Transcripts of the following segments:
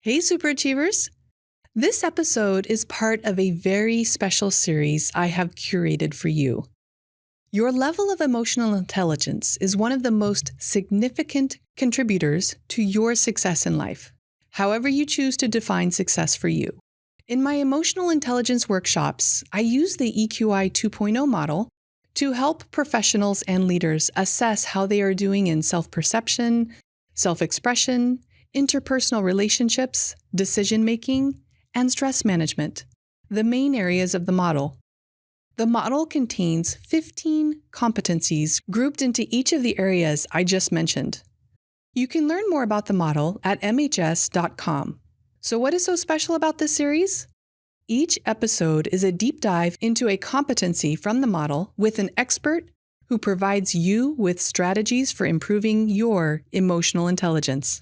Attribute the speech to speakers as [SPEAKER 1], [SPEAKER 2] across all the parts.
[SPEAKER 1] Hey, superachievers! This episode is part of a very special series I have curated for you. Your level of emotional intelligence is one of the most significant contributors to your success in life, however you choose to define success for you. In my emotional intelligence workshops, I use the EQI 2.0 model to help professionals and leaders assess how they are doing in self-perception, self-expression, interpersonal relationships, decision-making, and stress management, the main areas of the model. The model contains 15 competencies grouped into each of the areas I just mentioned. You can learn more about the model at mhs.com. So what is so special about this series? Each episode is a deep dive into a competency from the model with an expert who provides you with strategies for improving your emotional intelligence.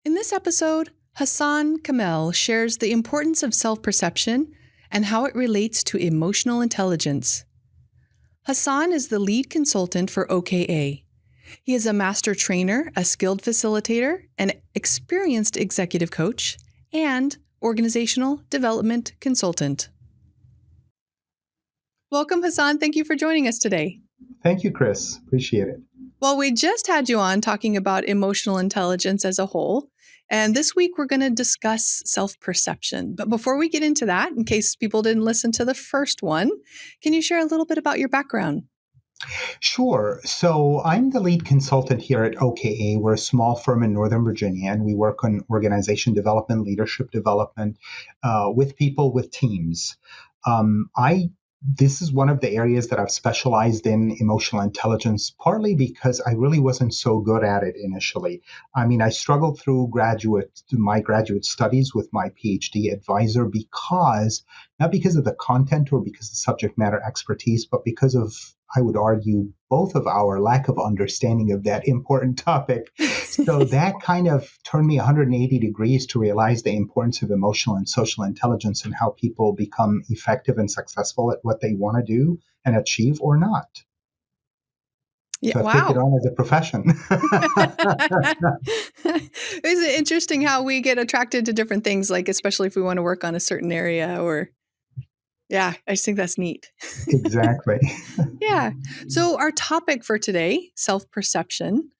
[SPEAKER 1] In this episode, Hassan Kamel shares the importance of self-perception and how it relates to emotional intelligence. Hassan is the lead consultant for OKA. He is a master trainer, a skilled facilitator, an experienced executive coach, and organizational development consultant. Welcome, Hassan. Thank you for joining us today.
[SPEAKER 2] Thank you, Chris. Appreciate it.
[SPEAKER 1] Well, we just had you on talking about emotional intelligence as a whole. And this week, we're going to discuss self-perception. But before we get into that, in case people didn't listen to the first one, can you share a little bit about your background?
[SPEAKER 2] Sure. So I'm the lead consultant here at OKA. We're a small firm in Northern Virginia, and we work on organization development, leadership development with people, with teams. This is one of the areas that I've specialized in, emotional intelligence, partly because I really wasn't so good at it initially. I mean, I struggled through my graduate studies with my PhD advisor not because of the content or because of subject matter expertise, but because of, I would argue, both of our lack of understanding of that important topic. So that kind of turned me 180 degrees to realize the importance of emotional and social intelligence and how people become effective and successful at what they want to do and achieve or not.
[SPEAKER 1] Yeah,
[SPEAKER 2] so
[SPEAKER 1] wow.
[SPEAKER 2] Take it on as a profession.
[SPEAKER 1] Is it interesting how we get attracted to different things, like especially if we want to work on a certain area or... Yeah, I just think that's neat.
[SPEAKER 2] Exactly.
[SPEAKER 1] Yeah. So our topic for today, self-perception.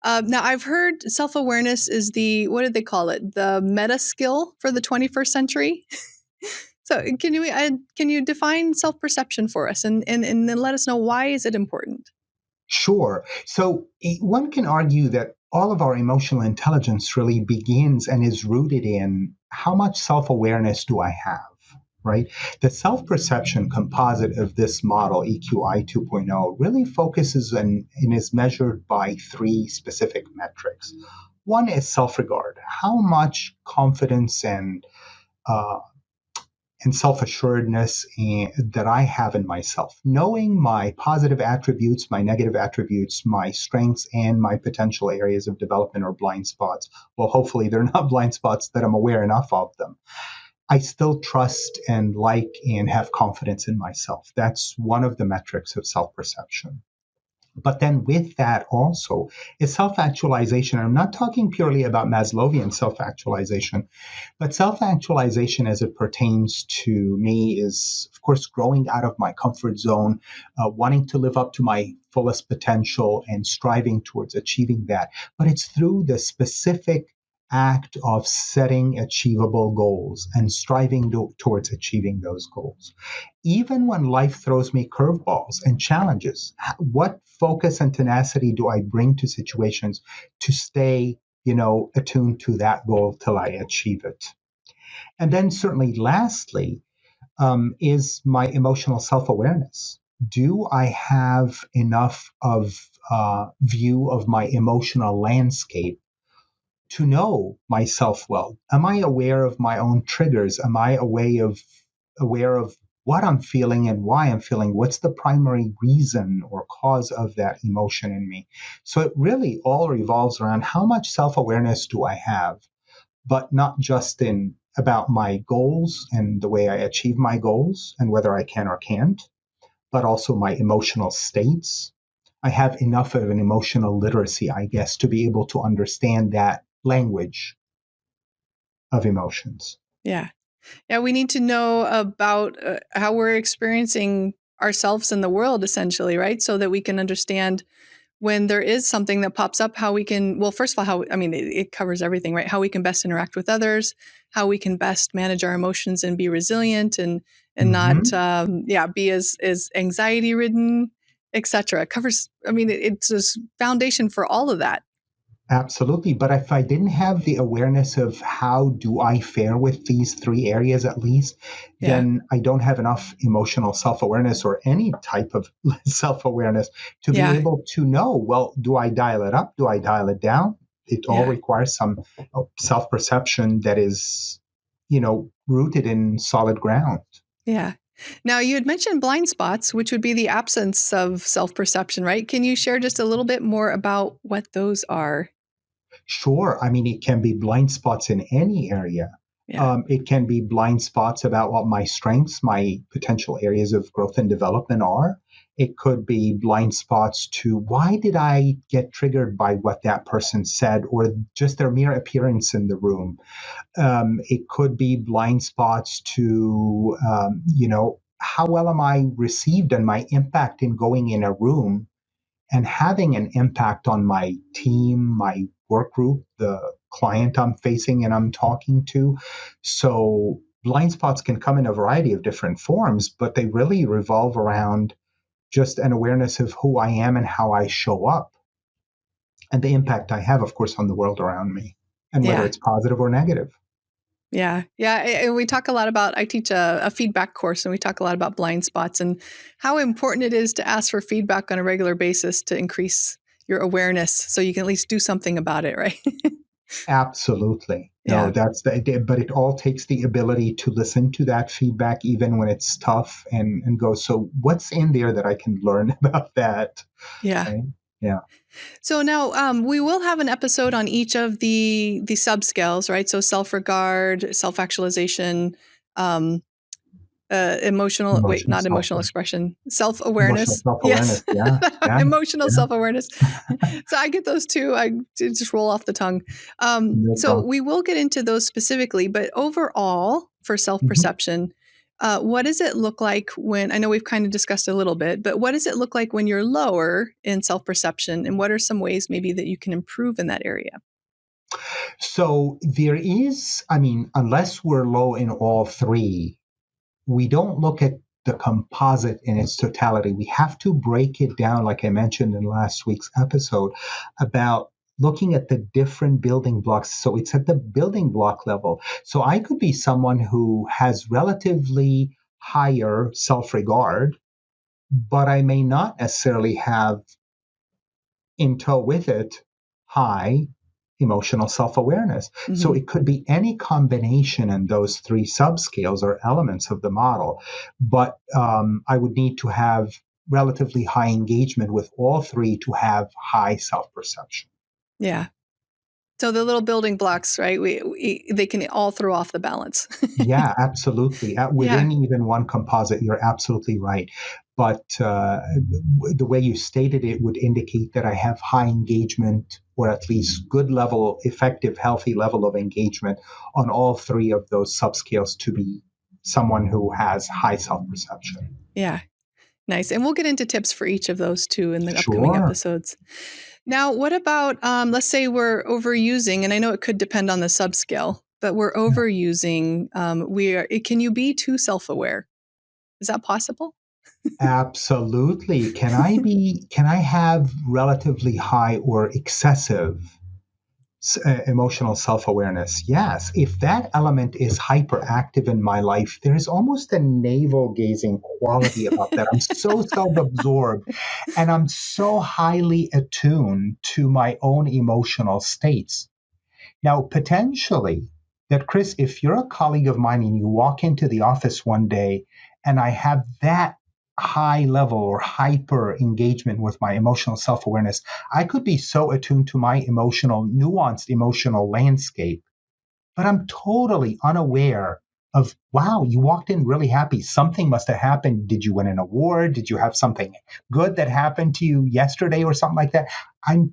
[SPEAKER 1] Now, I've heard self-awareness is what did they call it? The meta skill for the 21st century. So can you define self-perception for us and then let us know why is it important?
[SPEAKER 2] Sure. So one can argue that all of our emotional intelligence really begins and is rooted in how much self-awareness do I have? Right? The self-perception composite of this model, EQI 2.0, really focuses and is measured by three specific metrics. One is self-regard. How much confidence and self-assuredness that I have in myself, knowing my positive attributes, my negative attributes, my strengths, and my potential areas of development or blind spots. Well, hopefully they're not blind spots that I'm aware enough of them. I still trust and like and have confidence in myself. That's one of the metrics of self-perception. But then with that also is self-actualization. I'm not talking purely about Maslowian self-actualization, but self-actualization as it pertains to me is, of course, growing out of my comfort zone, wanting to live up to my fullest potential and striving towards achieving that. But it's through the specific act of setting achievable goals and striving towards achieving those goals. Even when life throws me curveballs and challenges, what focus and tenacity do I bring to situations to stay, attuned to that goal till I achieve it? And then certainly lastly, is my emotional self-awareness. Do I have enough of view of my emotional landscape to know myself well? Am I aware of my own triggers? Am I aware of what I'm feeling and why I'm feeling? What's the primary reason or cause of that emotion in me? So it really all revolves around how much self-awareness do I have, but not just about my goals and the way I achieve my goals and whether I can or can't, but also my emotional states. I have enough of an emotional literacy, I guess, to be able to understand that language of emotions.
[SPEAKER 1] Yeah. Yeah, we need to know about how we're experiencing ourselves in the world, essentially, right? So that we can understand when there is something that pops up, how we can, well, first of all, it covers everything, right? How we can best interact with others, how we can best manage our emotions and be resilient and not,
[SPEAKER 2] Mm-hmm.
[SPEAKER 1] be as anxiety ridden, etc. It covers, it's a foundation for all of that.
[SPEAKER 2] Absolutely. But if I didn't have the awareness of how do I fare with these three areas at least,
[SPEAKER 1] Yeah.
[SPEAKER 2] then I don't have enough emotional self-awareness or any type of self-awareness to be
[SPEAKER 1] Yeah.
[SPEAKER 2] able to know, well, do I dial it up? Do I dial it down? It all
[SPEAKER 1] Yeah.
[SPEAKER 2] requires some self-perception that is, rooted in solid ground.
[SPEAKER 1] Yeah. Now, you had mentioned blind spots, which would be the absence of self perception, right? Can you share just a little bit more about what those are?
[SPEAKER 2] Sure. I mean, it can be blind spots in any area.
[SPEAKER 1] Yeah.
[SPEAKER 2] It can be blind spots about what my strengths, my potential areas of growth and development are. It could be blind spots to why did I get triggered by what that person said or just their mere appearance in the room. It could be blind spots to, how well am I received and my impact in going in a room and having an impact on my team, my work group, the client I'm facing and I'm talking to. So blind spots can come in a variety of different forms, but they really revolve around just an awareness of who I am and how I show up and the impact I have, of course, on the world around me and whether
[SPEAKER 1] Yeah.
[SPEAKER 2] it's positive or negative.
[SPEAKER 1] Yeah. Yeah. And we talk a lot about, I teach a feedback course, and we talk a lot about blind spots and how important it is to ask for feedback on a regular basis to increase your awareness so you can at least do something about it, right?
[SPEAKER 2] Absolutely. No,
[SPEAKER 1] Yeah.
[SPEAKER 2] that's the idea. But it all takes the ability to listen to that feedback, even when it's tough, and go, so what's in there that I can learn about that?
[SPEAKER 1] Yeah.
[SPEAKER 2] Right? Yeah.
[SPEAKER 1] So now we will have an episode on each of the subscales, right? So self regard, self actualization, um, emotional, wait,
[SPEAKER 2] Emotional
[SPEAKER 1] not
[SPEAKER 2] self
[SPEAKER 1] emotional expression, self
[SPEAKER 2] Emotional
[SPEAKER 1] awareness. Yes,
[SPEAKER 2] self-awareness. Yeah. Yeah.
[SPEAKER 1] emotional
[SPEAKER 2] Yeah.
[SPEAKER 1] self awareness. So I get those two. I just roll off the tongue.
[SPEAKER 2] No
[SPEAKER 1] So
[SPEAKER 2] problem.
[SPEAKER 1] we will get into those specifically, but overall, for self
[SPEAKER 2] Mhm.
[SPEAKER 1] perception, what does it look like when, I know we've kind of discussed a little bit, but what does it look like when you're lower in self perception? And what are some ways maybe that you can improve in that area?
[SPEAKER 2] So there is, I mean, unless we're low in all three, we don't look at the composite in its totality. We have to break it down, like I mentioned in last week's episode, about looking at the different building blocks. So it's at the building block level. So I could be someone who has relatively higher self regard, but I may not necessarily have in tow with it high emotional self-awareness. So
[SPEAKER 1] Hmm.
[SPEAKER 2] it could be any combination in those three subscales or elements of the model, but I would need to have relatively high engagement with all three to have high self-perception.
[SPEAKER 1] Yeah. So the little building blocks, right? They can all throw off the balance.
[SPEAKER 2] Yeah, absolutely.
[SPEAKER 1] Yeah.
[SPEAKER 2] Within even one composite, you're absolutely right. But the way you stated it would indicate that I have high engagement, or at least good level, effective, healthy level of engagement on all three of those subscales to be someone who has high self perception.
[SPEAKER 1] Yeah. Nice. And we'll get into tips for each of those too in the upcoming
[SPEAKER 2] Sure.
[SPEAKER 1] episodes. Now, what about, let's say we're overusing, and I know it could depend on the subscale, but we're overusing, can you be too self aware? Is that possible?
[SPEAKER 2] Absolutely. Can I have relatively high or excessive emotional self-awareness? Yes. If that element is hyperactive in my life, there is almost a navel gazing quality about that. I'm so self-absorbed and I'm so highly attuned to my own emotional states. Now, potentially, that Chris, if you're a colleague of mine and you walk into the office one day and I have that high level or hyper engagement with my emotional self awareness, I could be so attuned to my nuanced emotional landscape, but I'm totally unaware of, wow, you walked in really happy. Something must have happened. Did you win an award? Did you have something good that happened to you yesterday or something like that? I'm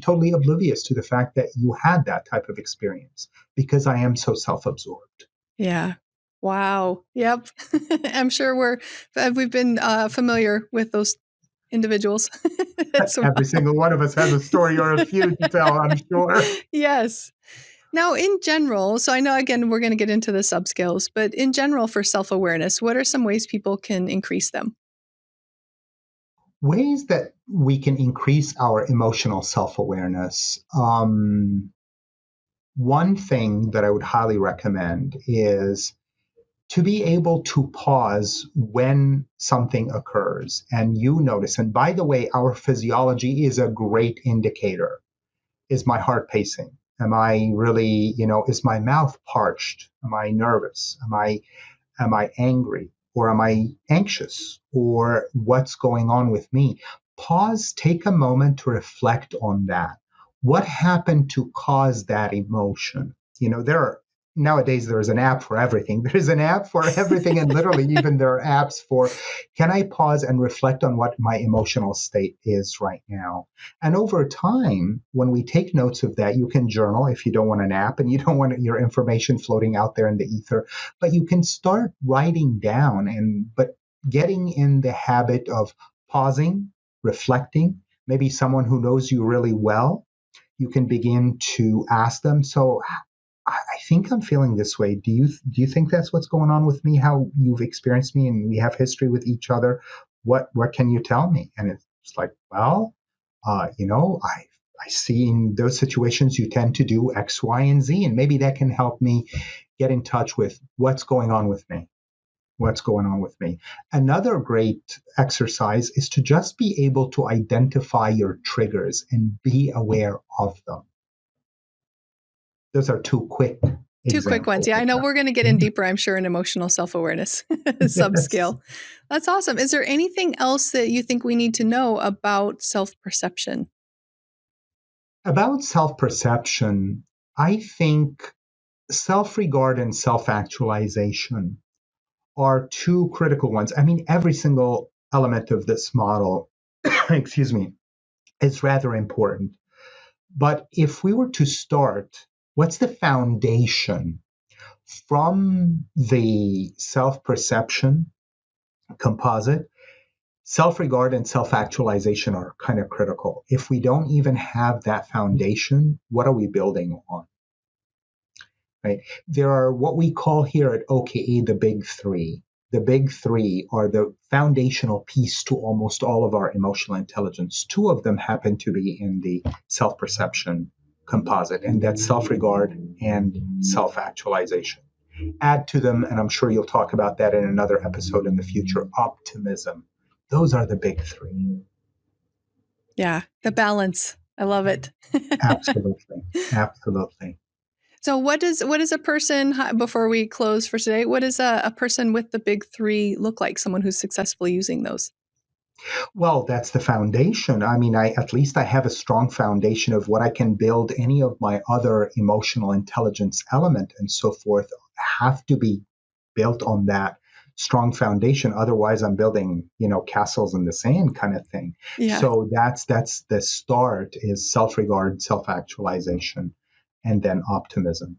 [SPEAKER 2] totally oblivious to the fact that you had that type of experience because I am so self-absorbed.
[SPEAKER 1] Yeah. Wow. Yep. I'm sure we've been familiar with those individuals as
[SPEAKER 2] Every
[SPEAKER 1] well.
[SPEAKER 2] single one of us has a story or a few to tell, I'm sure.
[SPEAKER 1] Yes. Now, in general, so I know again we're going to get into the subscales, but in general for self-awareness, what are some ways people can increase them?
[SPEAKER 2] Ways that we can increase our emotional self-awareness. One thing that I would highly recommend is to be able to pause when something occurs and you notice. And by the way, our physiology is a great indicator. Is my heart pacing? Am I really, is my mouth parched? Am I nervous? Am I angry? Or am I anxious? Or what's going on with me? Pause, take a moment to reflect on that. What happened to cause that emotion? Nowadays there's an app for everything. There's an app for everything, and literally even there are apps for, can I pause and reflect on what my emotional state is right now? And over time, when we take notes of that, you can journal if you don't want an app and you don't want your information floating out there in the ether, but you can start writing down but getting in the habit of pausing, reflecting. Maybe someone who knows you really well, you can begin to ask them, so I think I'm feeling this way. Do you think that's what's going on with me? How you've experienced me, and we have history with each other. What can you tell me? And it's like, well, I see in those situations you tend to do X, Y, and Z, and maybe that can help me get in touch with what's going on with me. What's going on with me? Another great exercise is to just be able to identify your triggers and be aware of them. Those are two quick
[SPEAKER 1] ones. Yeah, I know we're going to get in deeper, I'm sure, in emotional self-awareness subscale. That's awesome. Is there anything else that you think we need to know about self-perception?
[SPEAKER 2] About self-perception, I think self-regard and self-actualization are two critical ones. I mean, every single element of this model, excuse me, is rather important. But if we were to start, what's the foundation? From the self-perception composite, self-regard and self-actualization are kind of critical. If we don't even have that foundation, what are we building on? Right? There are what we call here at OKA the big three. The big three are the foundational piece to almost all of our emotional intelligence. Two of them happen to be in the self-perception composite, and that's self-regard and self-actualization. Add to them, and I'm sure you'll talk about that in another episode in the future, optimism. Those are the big three.
[SPEAKER 1] Yeah, the balance. I love it.
[SPEAKER 2] Absolutely. Absolutely.
[SPEAKER 1] So what is a person, before we close for today, what does a person with the big three look like, someone who's successfully using those?
[SPEAKER 2] Well, that's the foundation. I mean, at least I have a strong foundation of what I can build. Any of my other emotional intelligence element and so forth have to be built on that strong foundation. Otherwise, I'm building, castles in the sand kind of thing.
[SPEAKER 1] Yeah.
[SPEAKER 2] So that's the start is self-regard, self-actualization, and then optimism.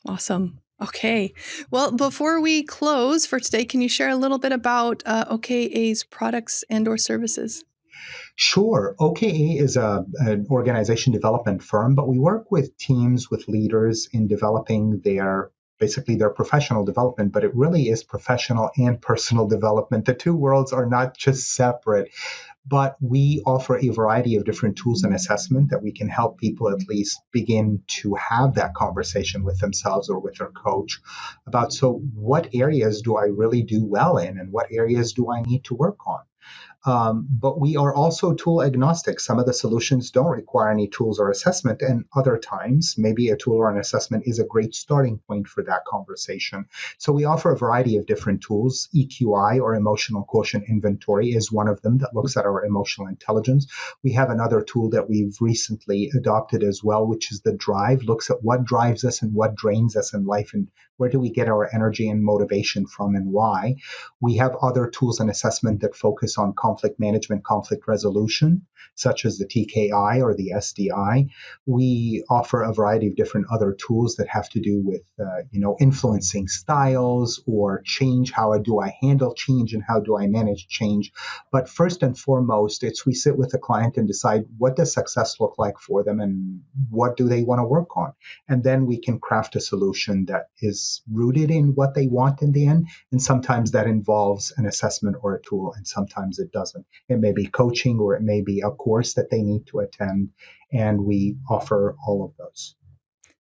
[SPEAKER 1] Awesome. Okay. Well, before we close for today, can you share a little bit about OKA's products and or services?
[SPEAKER 2] Sure. OKA is an organization development firm, but we work with teams, with leaders in developing their professional development, but it really is professional and personal development. The two worlds are not just separate, but we offer a variety of different tools and assessment that we can help people at least begin to have that conversation with themselves or with their coach about, so what areas do I really do well in and what areas do I need to work on? But we are also tool agnostic. Some of the solutions don't require any tools or assessment, and other times, maybe a tool or an assessment is a great starting point for that conversation. So we offer a variety of different tools. EQI, or Emotional Quotient Inventory, is one of them that looks at our emotional intelligence. We have another tool that we've recently adopted as well, which is the Drive, looks at what drives us and what drains us in life and where do we get our energy and motivation from and why. We have other tools and assessment that focus on conflict management, conflict resolution, such as the TKI or the SDI. We offer a variety of different other tools that have to do with, influencing styles or change. How do I handle change and how do I manage change? But first and foremost, we sit with the client and decide what does success look like for them and what do they want to work on. And then we can craft a solution that is rooted in what they want in the end. And sometimes that involves an assessment or a tool, and sometimes it doesn't. It may be coaching or it may be a course that they need to attend. And we offer all of those.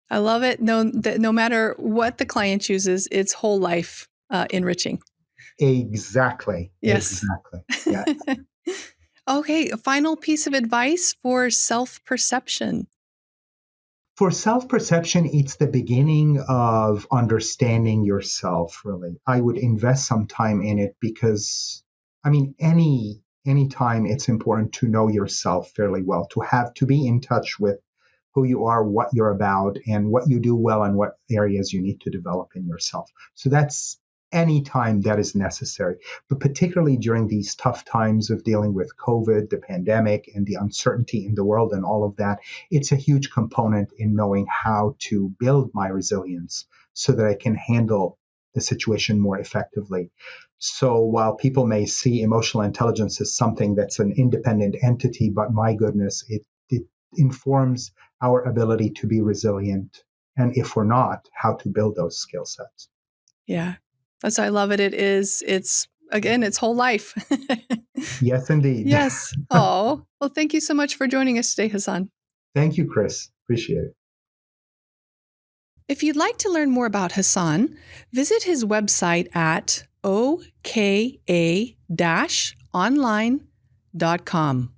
[SPEAKER 1] I love it. No matter what the client chooses, it's whole life enriching.
[SPEAKER 2] Exactly.
[SPEAKER 1] Yes.
[SPEAKER 2] Exactly. Yes.
[SPEAKER 1] Okay. A final piece of advice for self-perception.
[SPEAKER 2] For self-perception, it's the beginning of understanding yourself, really. I would invest some time in it because, any time it's important to know yourself fairly well, to be in touch with who you are, what you're about, and what you do well and what areas you need to develop in yourself. So that's any time that is necessary, but particularly during these tough times of dealing with COVID, the pandemic, and the uncertainty in the world and all of that, it's a huge component in knowing how to build my resilience so that I can handle the situation more effectively. So while people may see emotional intelligence as something that's an independent entity, but my goodness, it informs our ability to be resilient. And if we're not, how to build those skill sets.
[SPEAKER 1] Yeah. That's why I love it. It's whole life.
[SPEAKER 2] Yes, indeed.
[SPEAKER 1] Yes. Oh, well, thank you so much for joining us today, Hassan.
[SPEAKER 2] Thank you, Chris. Appreciate it.
[SPEAKER 1] If you'd like to learn more about Hassan, visit his website at oka-online.com.